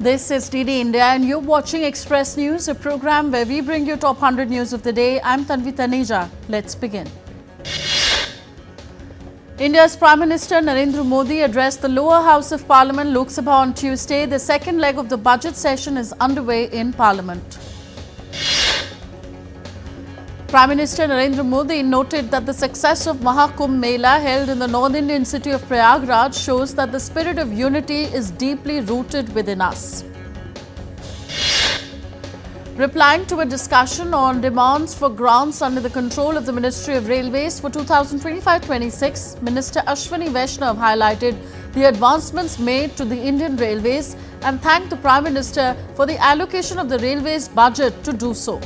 This is DD India and you're watching Express News, a program where we bring you top 100 news of the day. I'm Tanvi Taneja. Let's begin. India's Prime Minister Narendra Modi addressed the lower house of Parliament, Lok Sabha, on Tuesday. The second leg of the budget session is underway in Parliament. Prime Minister Narendra Modi noted that the success of Mahakumbh Mela held in the North Indian city of Prayagraj shows that the spirit of unity is deeply rooted within us. Replying to a discussion on demands for grants under the control of the Ministry of Railways for 2025-26, Minister Ashwini Vaishnav highlighted the advancements made to the Indian Railways and thanked the Prime Minister for the allocation of the Railways budget to do so.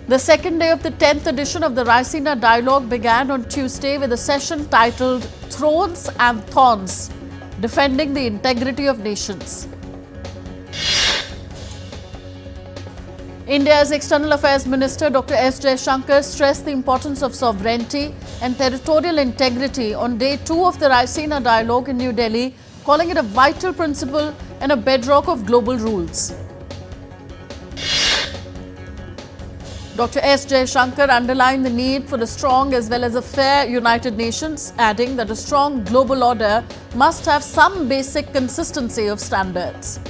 The second day of the 10th edition of the Raisina Dialogue began on Tuesday with a session titled Thrones and Thorns, Defending the Integrity of Nations. India's External Affairs Minister Dr. S. Jaishankar stressed the importance of sovereignty and territorial integrity on day 2 of the Raisina Dialogue in New Delhi, calling it a vital principle and a bedrock of global rules. Dr. S. Jaishankar underlined the need for a strong as well as a fair United Nations, adding that a strong global order must have some basic consistency of standards.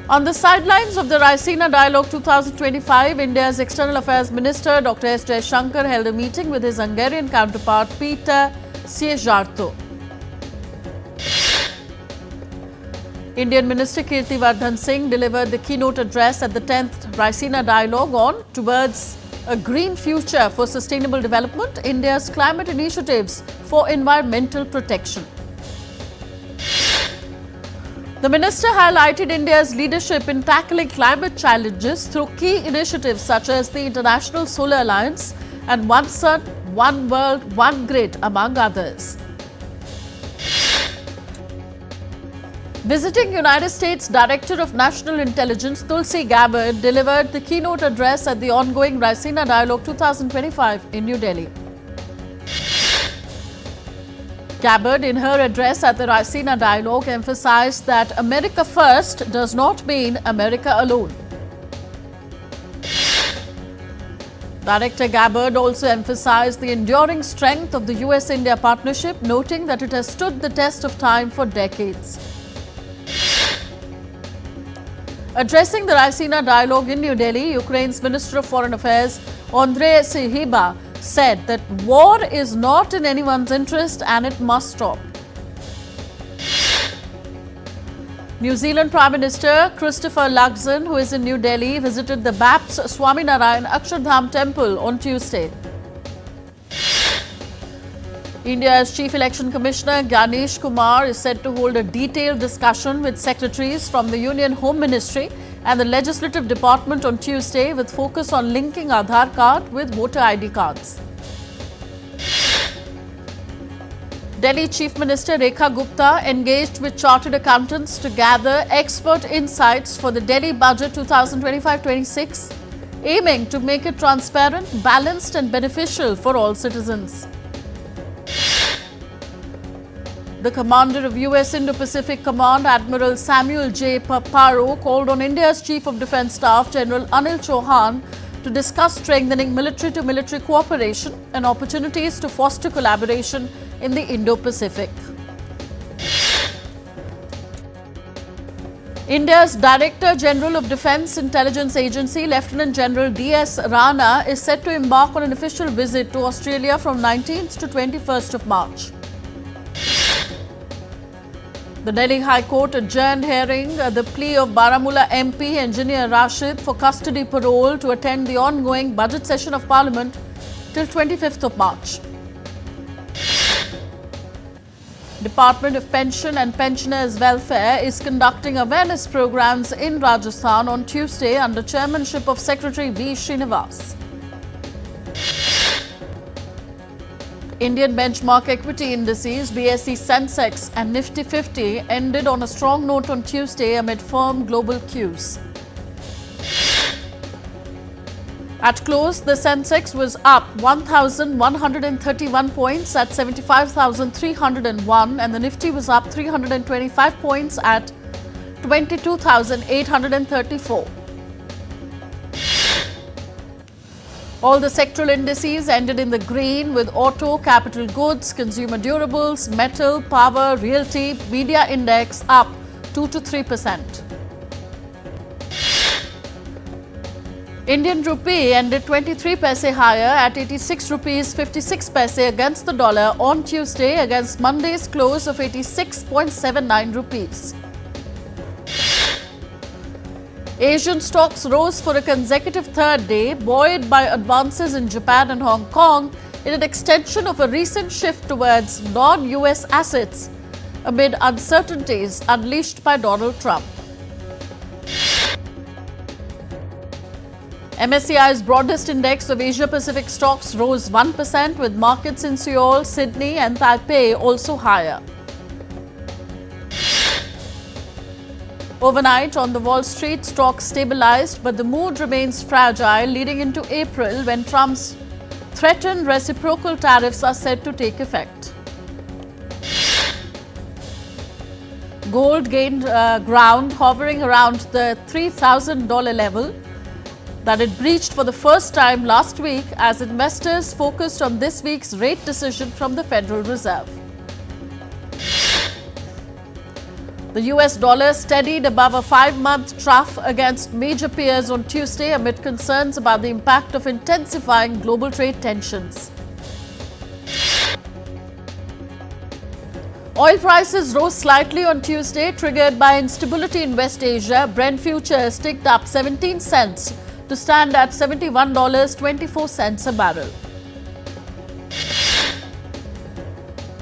On the sidelines of the Raisina Dialogue 2025, India's External Affairs Minister Dr. S. Jaishankar held a meeting with his Hungarian counterpart Peter Szijjártó. Indian Minister Kirtivartan Singh delivered the keynote address at the 10th Raisina Dialogue on Towards a Green Future for Sustainable Development, India's Climate Initiatives for Environmental Protection. The minister highlighted India's leadership in tackling climate challenges through key initiatives such as the International Solar Alliance and One Sun, One World, One Grid, among others. Visiting United States Director of National Intelligence Tulsi Gabbard delivered the keynote address at the ongoing Raisina Dialogue 2025 in New Delhi. Gabbard, in her address at the Raisina Dialogue, emphasized that America first does not mean America alone. Director Gabbard also emphasized the enduring strength of the US-India partnership, noting that it has stood the test of time for decades. Addressing the Raisina Dialogue in New Delhi, Ukraine's Minister of Foreign Affairs Andrei Sybiha said that war is not in anyone's interest and it must stop. New Zealand Prime Minister Christopher Luxon, who is in New Delhi, visited the BAP's Swaminarayan Akshardham Temple on Tuesday. India's Chief Election Commissioner Ganesh Kumar is set to hold a detailed discussion with secretaries from the Union Home Ministry and the Legislative Department on Tuesday, with focus on linking Aadhaar card with voter ID cards. Delhi Chief Minister Rekha Gupta engaged with chartered accountants to gather expert insights for the Delhi Budget 2025-26, aiming to make it transparent, balanced and beneficial for all citizens. The commander of US Indo-Pacific Command, Admiral Samuel J. Paparo, called on India's Chief of Defence Staff, General Anil Chauhan, to discuss strengthening military-to-military cooperation and opportunities to foster collaboration in the Indo-Pacific. India's Director General of Defence Intelligence Agency, Lieutenant General D.S. Rana, is set to embark on an official visit to Australia from 19th to 21st of March. The Delhi High Court adjourned hearing the plea of Baramulla MP Engineer Rashid for custody parole to attend the ongoing budget session of Parliament till 25th of March. Department of Pension and Pensioners Welfare is conducting awareness programs in Rajasthan on Tuesday under chairmanship of Secretary V. Srinivas. Indian benchmark equity indices BSE Sensex and Nifty 50 ended on a strong note on Tuesday amid firm global cues. At close, the Sensex was up 1,131 points at 75,301 and the Nifty was up 325 points at 22,834. All the sectoral indices ended in the green, with auto, capital goods, consumer durables, metal, power, realty, media index up 2 to 3%. Indian rupee ended 23 paise higher at 86 rupees 56 paise against the dollar on Tuesday against Monday's close of 86.79 rupees. Asian stocks rose for a consecutive third day, buoyed by advances in Japan and Hong Kong in an extension of a recent shift towards non-US assets amid uncertainties unleashed by Donald Trump. MSCI's broadest index of Asia-Pacific stocks rose 1%, with markets in Seoul, Sydney and Taipei also higher. Overnight on the Wall Street, stocks stabilized, but the mood remains fragile leading into April, when Trump's threatened reciprocal tariffs are said to take effect. Gold gained ground, hovering around the $3,000 level that it breached for the first time last week as investors focused on this week's rate decision from the Federal Reserve. The US dollar steadied above a 5-month trough against major peers on Tuesday amid concerns about the impact of intensifying global trade tensions. Oil prices rose slightly on Tuesday, triggered by instability in West Asia. Brent futures ticked up 17 cents to stand at $71.24 a barrel.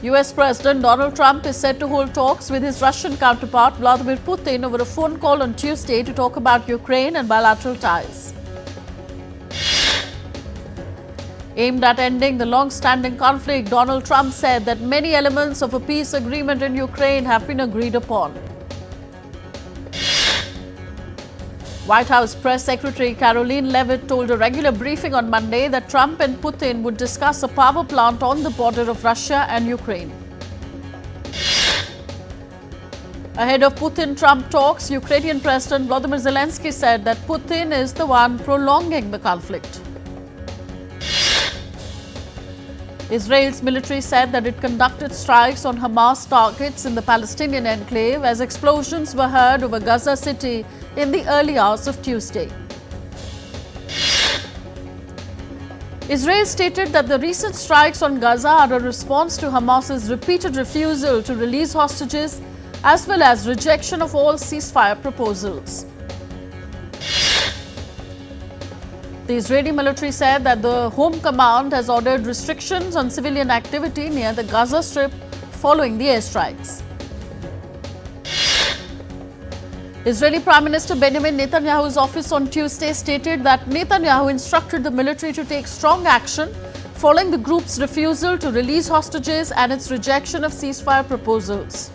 US President Donald Trump is set to hold talks with his Russian counterpart Vladimir Putin over a phone call on Tuesday to talk about Ukraine and bilateral ties. Aimed at ending the long-standing conflict, Donald Trump said that many elements of a peace agreement in Ukraine have been agreed upon. White House Press Secretary Caroline Leavitt told a regular briefing on Monday that Trump and Putin would discuss a power plant on the border of Russia and Ukraine. Ahead of Putin-Trump talks, Ukrainian President Volodymyr Zelensky said that Putin is the one prolonging the conflict. Israel's military said that it conducted strikes on Hamas targets in the Palestinian enclave as explosions were heard over Gaza City in the early hours of Tuesday. Israel stated that the recent strikes on Gaza are a response to Hamas's repeated refusal to release hostages as well as rejection of all ceasefire proposals. The Israeli military said that the Home Command has ordered restrictions on civilian activity near the Gaza Strip following the airstrikes. Israeli Prime Minister Benjamin Netanyahu's office on Tuesday stated that Netanyahu instructed the military to take strong action following the group's refusal to release hostages and its rejection of ceasefire proposals.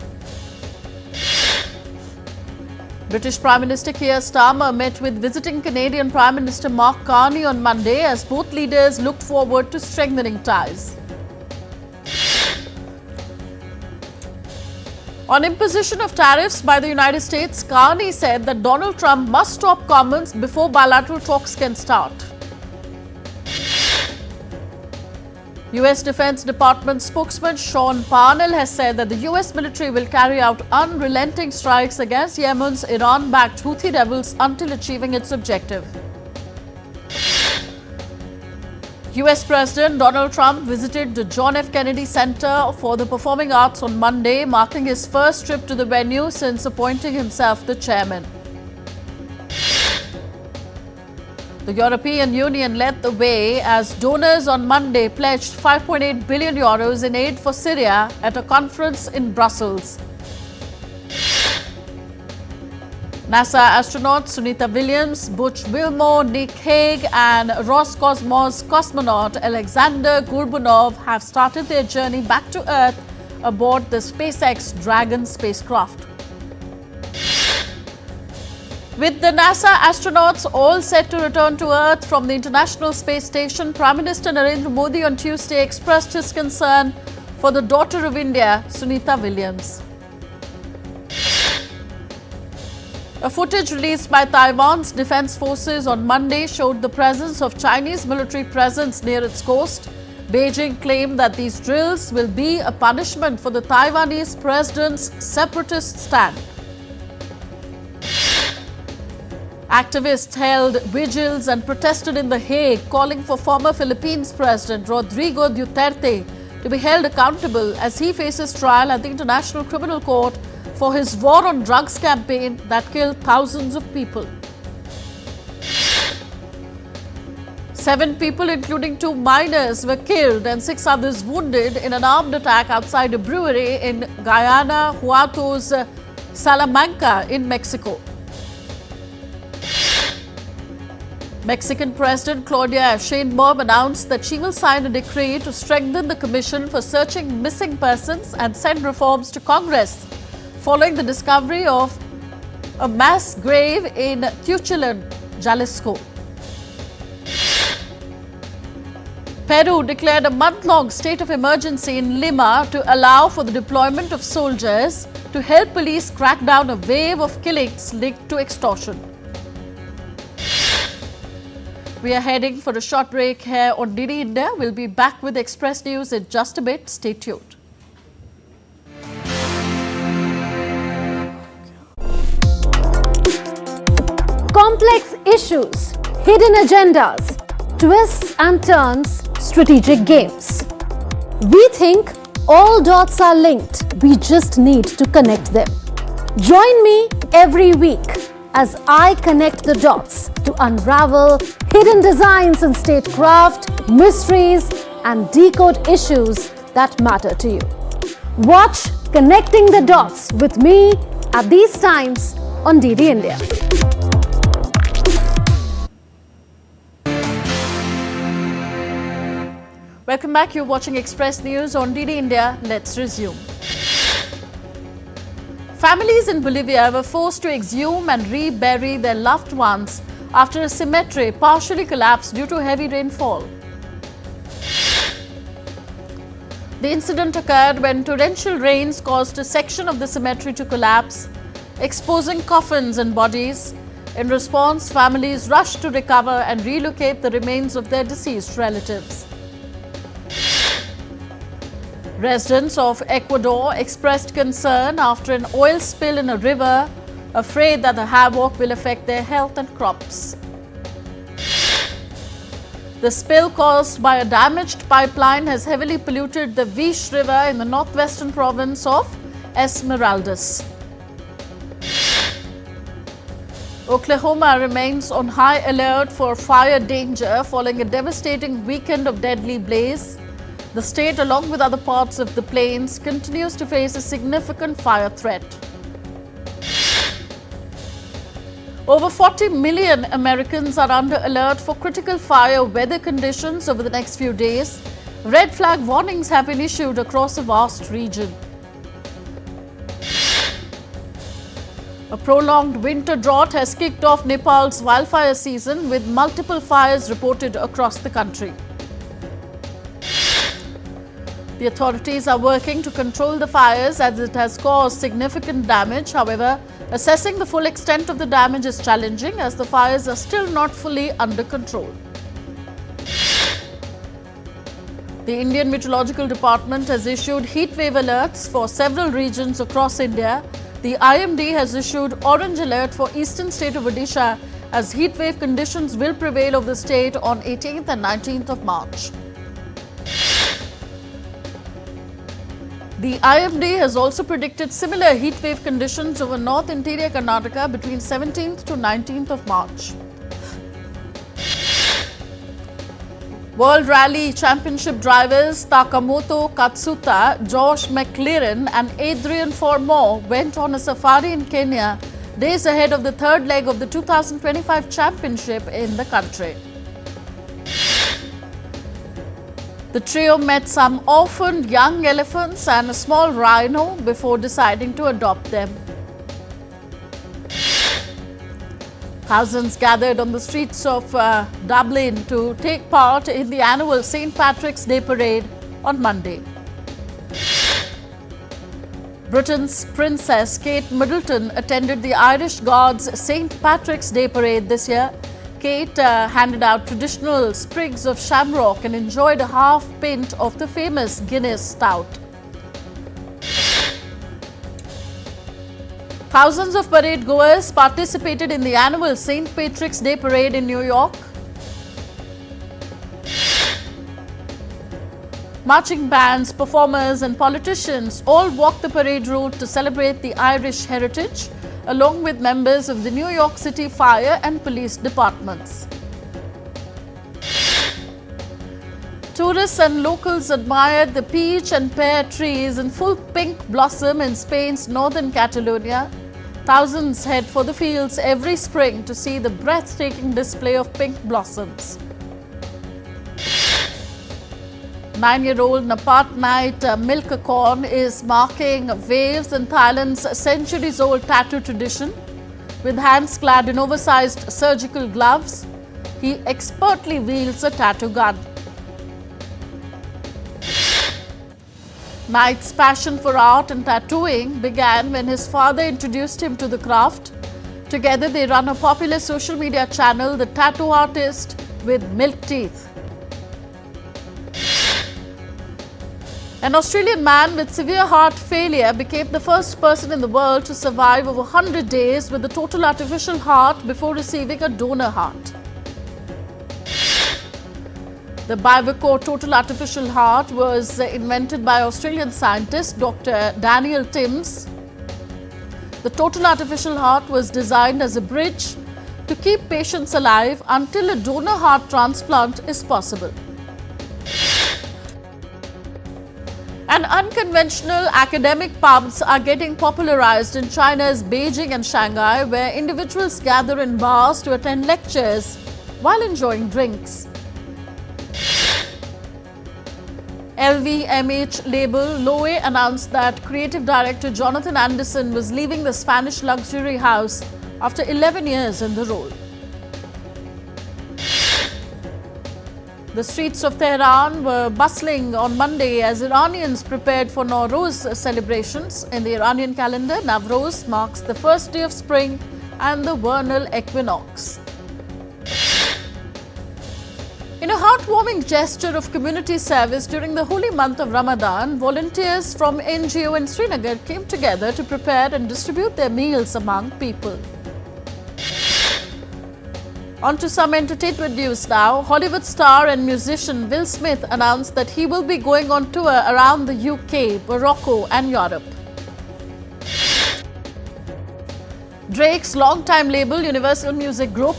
British Prime Minister Keir Starmer met with visiting Canadian Prime Minister Mark Carney on Monday as both leaders looked forward to strengthening ties. On imposition of tariffs by the United States, Carney said that Donald Trump must stop comments before bilateral talks can start. U.S. Defense Department spokesman Sean Parnell has said that the U.S. military will carry out unrelenting strikes against Yemen's Iran-backed Houthi rebels until achieving its objective. U.S. President Donald Trump visited the John F. Kennedy Center for the Performing Arts on Monday, marking his first trip to the venue since appointing himself the chairman. The European Union led the way as donors on Monday pledged €5.8 billion in aid for Syria at a conference in Brussels. NASA astronauts Sunita Williams, Butch Wilmore, Nick Hague and Roscosmos cosmonaut Alexander Gorbunov have started their journey back to Earth aboard the SpaceX Dragon spacecraft. With the NASA astronauts all set to return to Earth from the International Space Station, Prime Minister Narendra Modi on Tuesday expressed his concern for the daughter of India, Sunita Williams. A footage released by Taiwan's defense forces on Monday showed the presence of Chinese military presence near its coast. Beijing claimed that these drills will be a punishment for the Taiwanese president's separatist stand. Activists held vigils and protested in The Hague, calling for former Philippines President Rodrigo Duterte to be held accountable as he faces trial at the International Criminal Court for his war on drugs campaign that killed thousands of people. 7 people, including 2 minors, were killed and 6 others wounded in an armed attack outside a brewery in Guanajuato's Salamanca in Mexico. Mexican President Claudia Sheinbaum announced that she will sign a decree to strengthen the Commission for Searching Missing Persons and send reforms to Congress, following the discovery of a mass grave in Tuchulán, Jalisco. Peru declared a month-long state of emergency in Lima to allow for the deployment of soldiers to help police crack down a wave of killings linked to extortion. We are heading for a short break here on DD India. We'll be back with Express News in just a bit. Stay tuned. Complex issues, hidden agendas, twists and turns, strategic games. We think all dots are linked. We just need to connect them. Join me every week as I connect the dots to unravel hidden designs in statecraft, mysteries, and decode issues that matter to you. Watch Connecting the Dots with me at these times on DD India. Welcome back. You're watching Express News on DD India. Let's resume. Families in Bolivia were forced to exhume and rebury their loved ones after a cemetery partially collapsed due to heavy rainfall. The incident occurred when torrential rains caused a section of the cemetery to collapse, exposing coffins and bodies. In response, families rushed to recover and relocate the remains of their deceased relatives. Residents of Ecuador expressed concern after an oil spill in a river, afraid that the havoc will affect their health and crops. The spill caused by a damaged pipeline has heavily polluted the Vish River in the northwestern province of Esmeraldas. Oklahoma remains on high alert for fire danger following a devastating weekend of deadly blaze. The state, along with other parts of the plains, continues to face a significant fire threat. Over 40 million Americans are under alert for critical fire weather conditions over the next few days. Red flag warnings have been issued across a vast region. A prolonged winter drought has kicked off Nepal's wildfire season, with multiple fires reported across the country. The authorities are working to control the fires as it has caused significant damage. However, assessing the full extent of the damage is challenging as the fires are still not fully under control. The Indian Meteorological Department has issued heatwave alerts for several regions across India. The IMD has issued orange alert for eastern state of Odisha as heatwave conditions will prevail over the state on 18th and 19th of March. The IMD has also predicted similar heatwave conditions over North Interior Karnataka between 17th to 19th of March. World Rally Championship drivers Takamoto Katsuta, Josh McLaren and Adrian Formore went on a safari in Kenya days ahead of the third leg of the 2025 championship in the country. The trio met some orphaned young elephants and a small rhino before deciding to adopt them. Thousands gathered on the streets of Dublin to take part in the annual St. Patrick's Day parade on Monday. Britain's Princess Kate Middleton attended the Irish Gods' St. Patrick's Day parade this year. Kate handed out traditional sprigs of shamrock and enjoyed a half pint of the famous Guinness stout. Thousands of parade goers participated in the annual St. Patrick's Day parade in New York. Marching bands, performers and politicians all walked the parade route to celebrate the Irish heritage, along with members of the New York City Fire and Police departments. Tourists and locals admired the peach and pear trees in full pink blossom in Spain's northern Catalonia. Thousands head for the fields every spring to see the breathtaking display of pink blossoms. 9-year-old Napat Night Milkakorn is marking waves in Thailand's centuries-old tattoo tradition. With hands clad in oversized surgical gloves, he expertly wields a tattoo gun. Knight's passion for art and tattooing began when his father introduced him to the craft. Together they run a popular social media channel, The Tattoo Artist with Milk Teeth. An Australian man with severe heart failure became the first person in the world to survive over 100 days with a total artificial heart before receiving a donor heart. The Bivico total artificial heart was invented by Australian scientist Dr. Daniel Timms. The total artificial heart was designed as a bridge to keep patients alive until a donor heart transplant is possible. And unconventional academic pubs are getting popularized in China's Beijing and Shanghai, where individuals gather in bars to attend lectures while enjoying drinks. LVMH label Loewe announced that creative director Jonathan Anderson was leaving the Spanish luxury house after 11 years in the role. The streets of Tehran were bustling on Monday as Iranians prepared for Nowruz celebrations. In the Iranian calendar, Nowruz marks the first day of spring and the vernal equinox. In a heartwarming gesture of community service during the holy month of Ramadan, volunteers from NGO in Srinagar came together to prepare and distribute their meals among people. On to some entertainment news now. Hollywood star and musician Will Smith announced that he will be going on tour around the UK, Morocco and Europe. Drake's longtime label, Universal Music Group,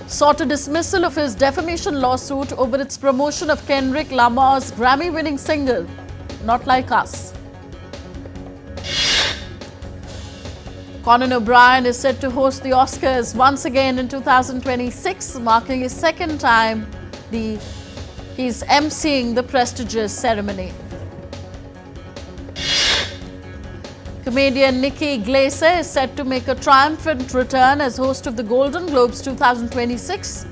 sought a dismissal of his defamation lawsuit over its promotion of Kendrick Lamar's Grammy-winning single, Not Like Us. Conan O'Brien is set to host the Oscars once again in 2026, marking his second time he's emceeing the prestigious ceremony. Comedian Nikki Glaser is set to make a triumphant return as host of the Golden Globes 2026,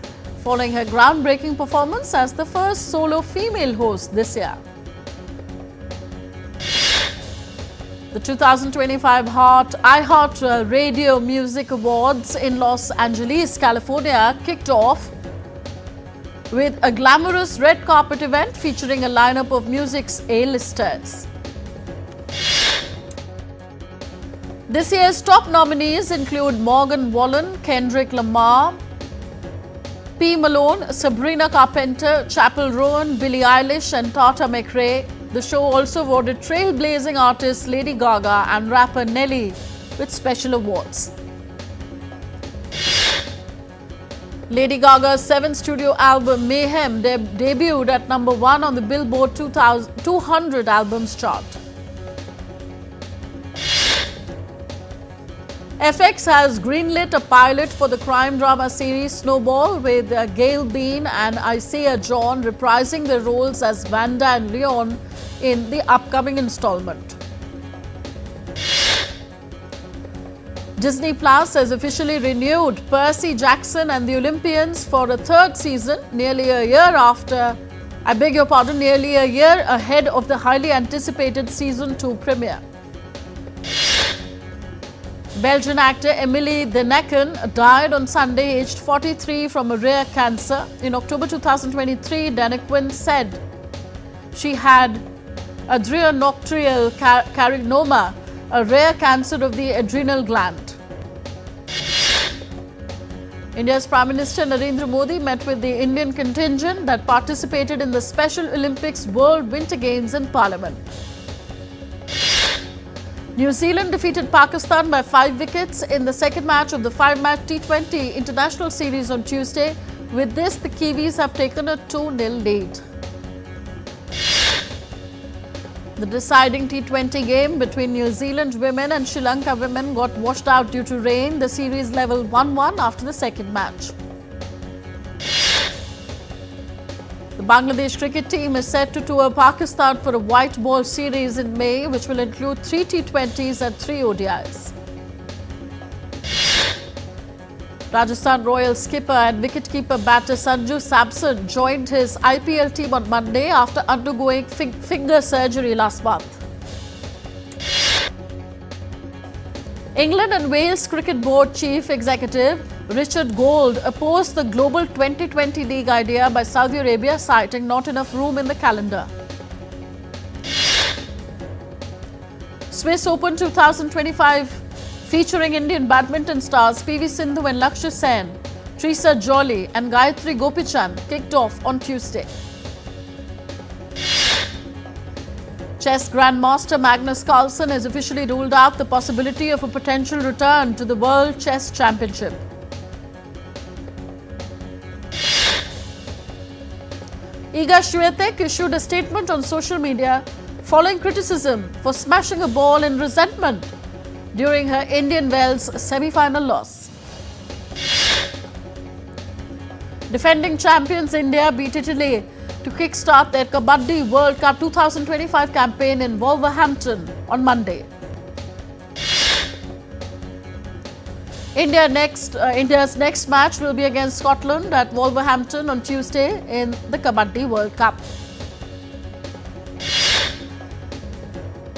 following her groundbreaking performance as the first solo female host this year. The 2025 iHeart Radio Music Awards in Los Angeles, California kicked off with a glamorous red carpet event featuring a lineup of music's A-listers. This year's top nominees include Morgan Wallen, Kendrick Lamar, P. Malone, Sabrina Carpenter, Chappell Roan, Billie Eilish and Tata McRae. The show also awarded trailblazing artist Lady Gaga and rapper Nelly with special awards. Lady Gaga's 7th studio album Mayhem debuted at number 1 on the Billboard 200 albums chart. FX has greenlit a pilot for the crime drama series Snowball with Gail Bean and Isaiah John reprising their roles as Wanda and Leon in the upcoming installment. Disney Plus has officially renewed Percy Jackson and the Olympians for a third season, nearly a year ahead of the highly anticipated season 2 premiere. Belgian actor Emily de Necken died on Sunday, aged 43, from a rare cancer. In October 2023, de Necken said she had adrenocranial carcinoma, a rare cancer of the adrenal gland. India's Prime Minister Narendra Modi met with the Indian contingent that participated in the Special Olympics World Winter Games in Parliament. New Zealand defeated Pakistan by 5 wickets in the second match of the 5-match T20 International Series on Tuesday. With this, the Kiwis have taken a 2-0 lead. The deciding T20 game between New Zealand women and Sri Lanka women got washed out due to rain. The series leveled 1-1 after the second match. The Bangladesh cricket team is set to tour Pakistan for a white ball series in May, which will include 3 T20s and 3 ODIs. Rajasthan Royals skipper and wicketkeeper batter Sanju Samson joined his IPL team on Monday after undergoing finger surgery last month. England and Wales Cricket Board Chief Executive Richard Gould opposed the global 2020 league idea by Saudi Arabia, citing not enough room in the calendar. Swiss Open 2025 featuring Indian badminton stars PV Sindhu and Lakshya Sen, Teresa Jolie and Gayatri Gopichand kicked off on Tuesday. Chess Grandmaster Magnus Carlsen has officially ruled out the possibility of a potential return to the World Chess Championship. Iga Swiatek issued a statement on social media following criticism for smashing a ball in resentment during her Indian Wells semi-final loss. Defending champions India beat Italy to kickstart their Kabaddi World Cup 2025 campaign in Wolverhampton on Monday. India's next match will be against Scotland at Wolverhampton on Tuesday in the Kabaddi World Cup.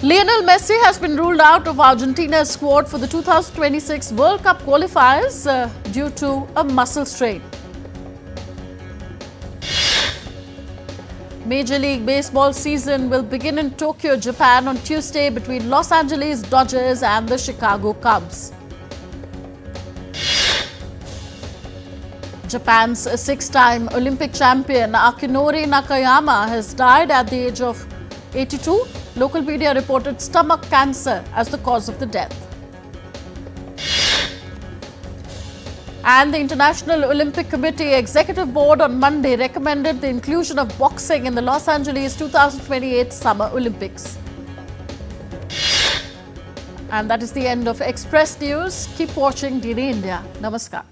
Lionel Messi has been ruled out of Argentina's squad for the 2026 World Cup qualifiers due to a muscle strain. Major League Baseball season will begin in Tokyo, Japan on Tuesday between Los Angeles Dodgers and the Chicago Cubs. Japan's 6-time Olympic champion Akinori Nakayama has died at the age of 82. Local media reported stomach cancer as the cause of the death. And the International Olympic Committee Executive Board on Monday recommended the inclusion of boxing in the Los Angeles 2028 Summer Olympics. And that is the end of Express News. Keep watching DD India. Namaskar.